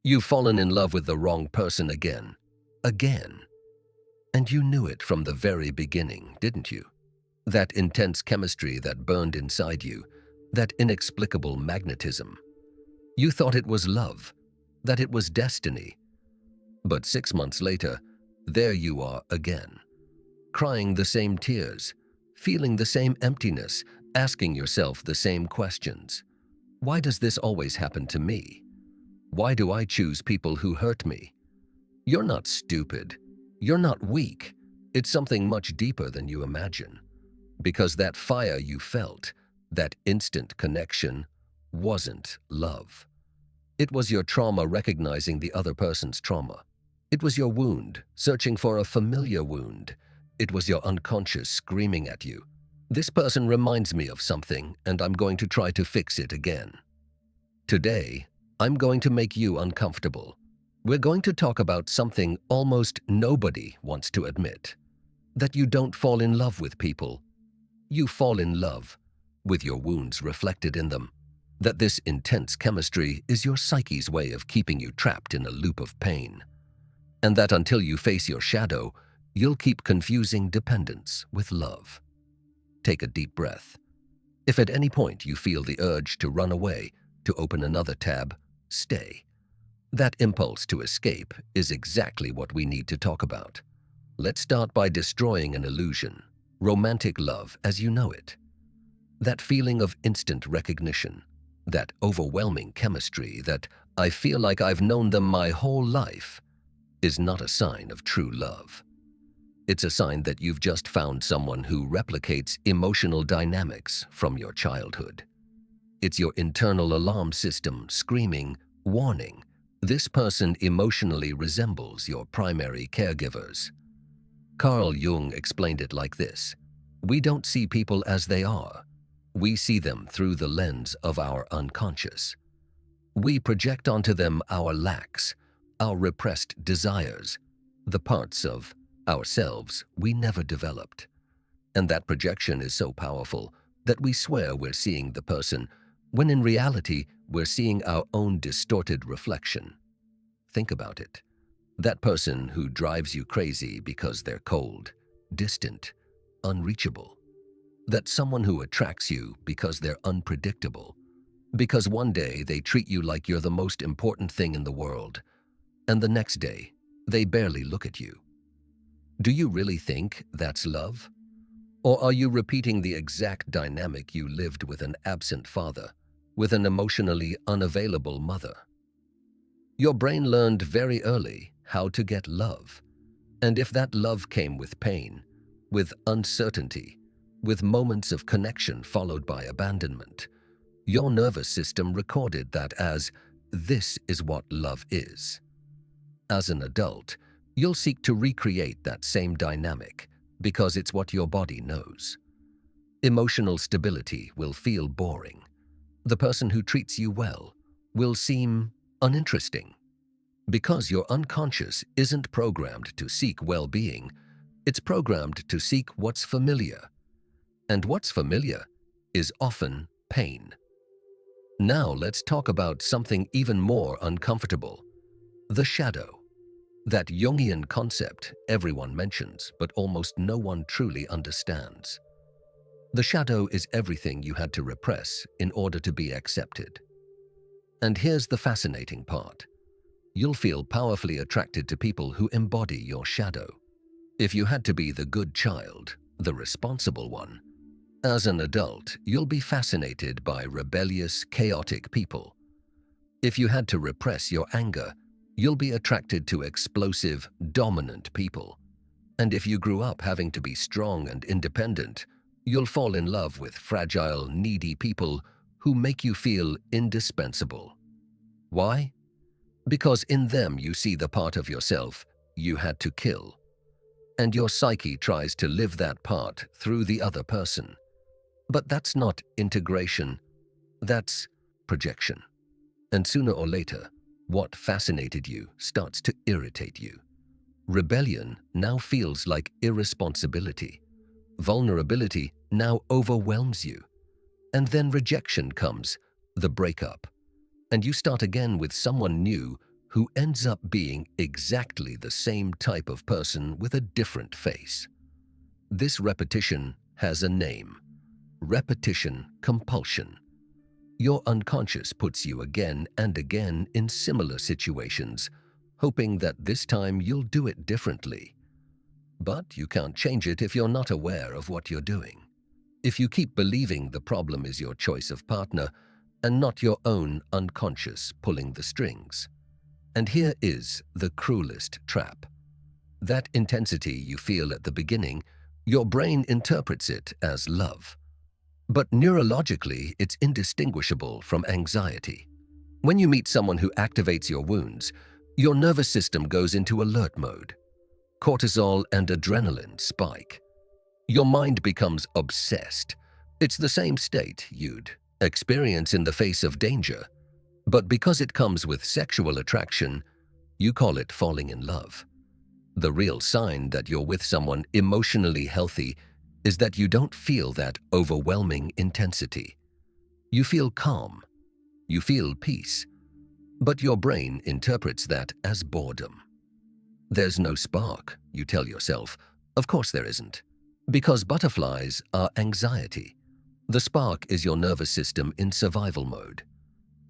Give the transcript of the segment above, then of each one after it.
You've fallen in love with the wrong person again. Again. And you knew it from the very beginning, didn't you? That intense chemistry that burned inside you, that inexplicable magnetism. You thought it was love, that it was destiny. But 6 months later, there you are again, crying the same tears, feeling the same emptiness, asking yourself the same questions. Why does this always happen to me? Why do I choose people who hurt me? You're not stupid. You're not weak. It's something much deeper than you imagine. Because that fire you felt, that instant connection, wasn't love. It was your trauma recognizing the other person's trauma. It was your wound, searching for a familiar wound. It was your unconscious screaming at you. This person reminds me of something, and I'm going to try to fix it again. Today, I'm going to make you uncomfortable. We're going to talk about something almost nobody wants to admit. That you don't fall in love with people. You fall in love with your wounds reflected in them. That this intense chemistry is your psyche's way of keeping you trapped in a loop of pain. And that until you face your shadow, you'll keep confusing dependence with love. Take a deep breath. If at any point you feel the urge to run away, to open another tab, stay. That impulse to escape is exactly what we need to talk about. Let's start by destroying an illusion, romantic love as you know it. That feeling of instant recognition, that overwhelming chemistry that I feel like I've known them my whole life, is not a sign of true love. It's a sign that you've just found someone who replicates emotional dynamics from your childhood. It's your internal alarm system screaming, warning, this person emotionally resembles your primary caregivers. Carl Jung explained it like this: we don't see people as they are. We see them through the lens of our unconscious. We project onto them our lacks, our repressed desires, the parts of ourselves we never developed. And that projection is so powerful that we swear we're seeing the person, when in reality we're seeing our own distorted reflection. Think about it. That person who drives you crazy because they're cold, distant, unreachable. That someone who attracts you because they're unpredictable. Because one day they treat you like you're the most important thing in the world, and the next day they barely look at you. Do you really think that's love? Or are you repeating the exact dynamic you lived with an absent father, with an emotionally unavailable mother? Your brain learned very early how to get love. And if that love came with pain, with uncertainty, with moments of connection followed by abandonment, your nervous system recorded that as, this is what love is. As an adult, you'll seek to recreate that same dynamic because it's what your body knows. Emotional stability will feel boring. The person who treats you well will seem uninteresting. Because your unconscious isn't programmed to seek well-being, it's programmed to seek what's familiar. And what's familiar is often pain. Now let's talk about something even more uncomfortable: the shadow. That Jungian concept everyone mentions, but almost no one truly understands. The shadow is everything you had to repress in order to be accepted. And here's the fascinating part. You'll feel powerfully attracted to people who embody your shadow. If you had to be the good child, the responsible one, as an adult, you'll be fascinated by rebellious, chaotic people. If you had to repress your anger, you'll be attracted to explosive, dominant people. And if you grew up having to be strong and independent, you'll fall in love with fragile, needy people who make you feel indispensable. Why? Because in them you see the part of yourself you had to kill. And your psyche tries to live that part through the other person. But that's not integration, that's projection. And sooner or later, what fascinated you starts to irritate you. Rebellion now feels like irresponsibility. Vulnerability now overwhelms you. And then rejection comes, the breakup. And you start again with someone new who ends up being exactly the same type of person with a different face. This repetition has a name: repetition compulsion. Your unconscious puts you again and again in similar situations, hoping that this time you'll do it differently. But you can't change it if you're not aware of what you're doing. If you keep believing the problem is your choice of partner and not your own unconscious pulling the strings. And here is the cruelest trap. That intensity you feel at the beginning, your brain interprets it as love. But neurologically, it's indistinguishable from anxiety. When you meet someone who activates your wounds, your nervous system goes into alert mode. Cortisol and adrenaline spike. Your mind becomes obsessed. It's the same state you'd experience in the face of danger, but because it comes with sexual attraction, you call it falling in love. The real sign that you're with someone emotionally healthy is that you don't feel that overwhelming intensity. You feel calm. You feel peace. But your brain interprets that as boredom. There's no spark, you tell yourself. Of course there isn't. Because butterflies are anxiety. The spark is your nervous system in survival mode.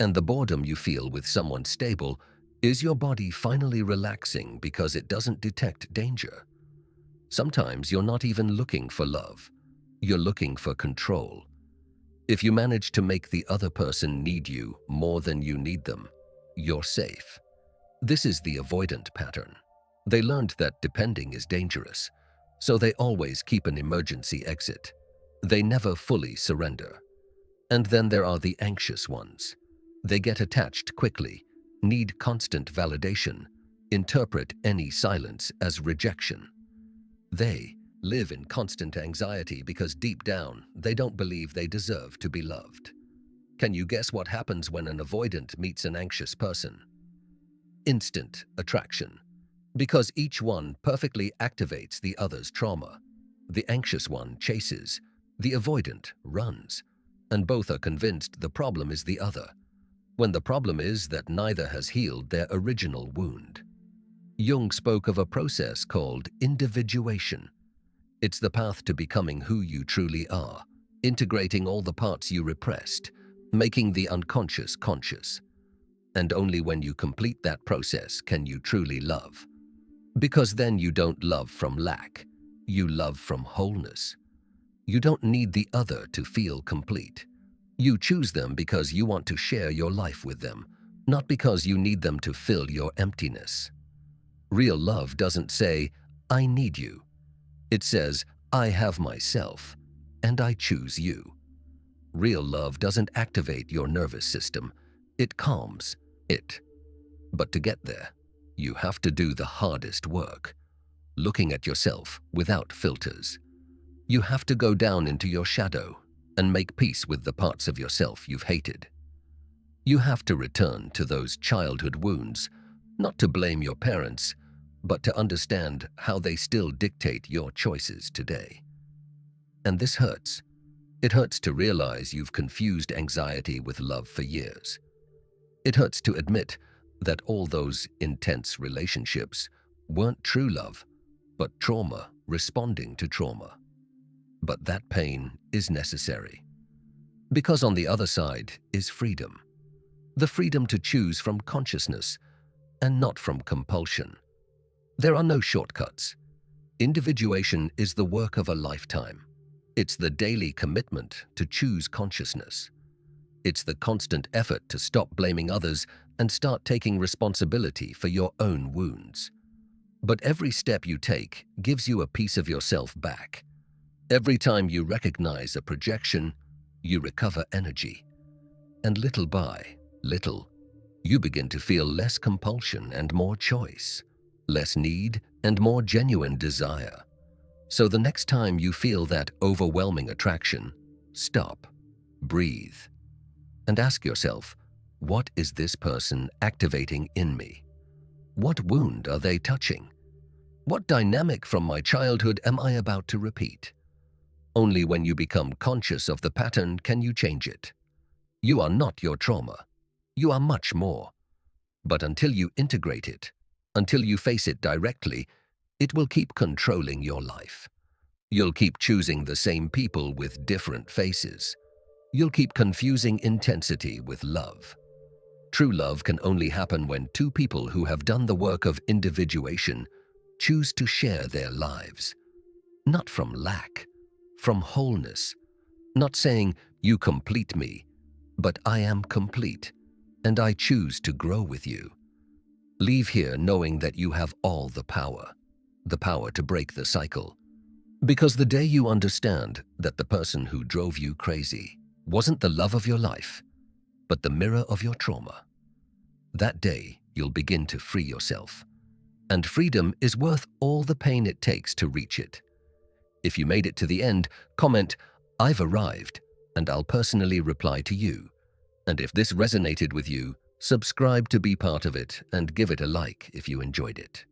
And the boredom you feel with someone stable is your body finally relaxing because it doesn't detect danger. Sometimes you're not even looking for love. You're looking for control. If you manage to make the other person need you more than you need them, you're safe. This is the avoidant pattern. They learned that depending is dangerous, so they always keep an emergency exit. They never fully surrender. And then there are the anxious ones. They get attached quickly, need constant validation, interpret any silence as rejection. They live in constant anxiety because deep down, they don't believe they deserve to be loved. Can you guess what happens when an avoidant meets an anxious person? Instant attraction. Because each one perfectly activates the other's trauma. The anxious one chases, the avoidant runs, and both are convinced the problem is the other, when the problem is that neither has healed their original wound. Jung spoke of a process called individuation. It's the path to becoming who you truly are, integrating all the parts you repressed, making the unconscious conscious. And only when you complete that process can you truly love. Because then you don't love from lack, you love from wholeness. You don't need the other to feel complete. You choose them because you want to share your life with them, not because you need them to fill your emptiness. Real love doesn't say, "I need you." It says, "I have myself, and I choose you." Real love doesn't activate your nervous system. It calms it. But to get there, you have to do the hardest work, looking at yourself without filters. You have to go down into your shadow and make peace with the parts of yourself you've hated. You have to return to those childhood wounds, not to blame your parents, but to understand how they still dictate your choices today. And this hurts. It hurts to realize you've confused anxiety with love for years. It hurts to admit that all those intense relationships weren't true love, but trauma responding to trauma. But that pain is necessary. Because on the other side is freedom. The freedom to choose from consciousness and not from compulsion. There are no shortcuts. Individuation is the work of a lifetime. It's the daily commitment to choose consciousness. It's the constant effort to stop blaming others and start taking responsibility for your own wounds. But every step you take gives you a piece of yourself back. Every time you recognize a projection, you recover energy. And little by little, you begin to feel less compulsion and more choice, less need and more genuine desire. So the next time you feel that overwhelming attraction, stop, breathe, and ask yourself, what is this person activating in me? What wound are they touching? What dynamic from my childhood am I about to repeat? Only when you become conscious of the pattern can you change it. You are not your trauma. You are much more. But until you integrate it, until you face it directly, it will keep controlling your life. You'll keep choosing the same people with different faces. You'll keep confusing intensity with love. True love can only happen when two people who have done the work of individuation choose to share their lives. Not from lack, from wholeness. Not saying, "You complete me," but "I am complete, and I choose to grow with you." Leave here knowing that you have all the power to break the cycle. Because the day you understand that the person who drove you crazy wasn't the love of your life, but the mirror of your trauma, that day you'll begin to free yourself. And freedom is worth all the pain it takes to reach it. If you made it to the end, comment, "I've arrived," and I'll personally reply to you. And if this resonated with you, subscribe to be part of it and give it a like if you enjoyed it.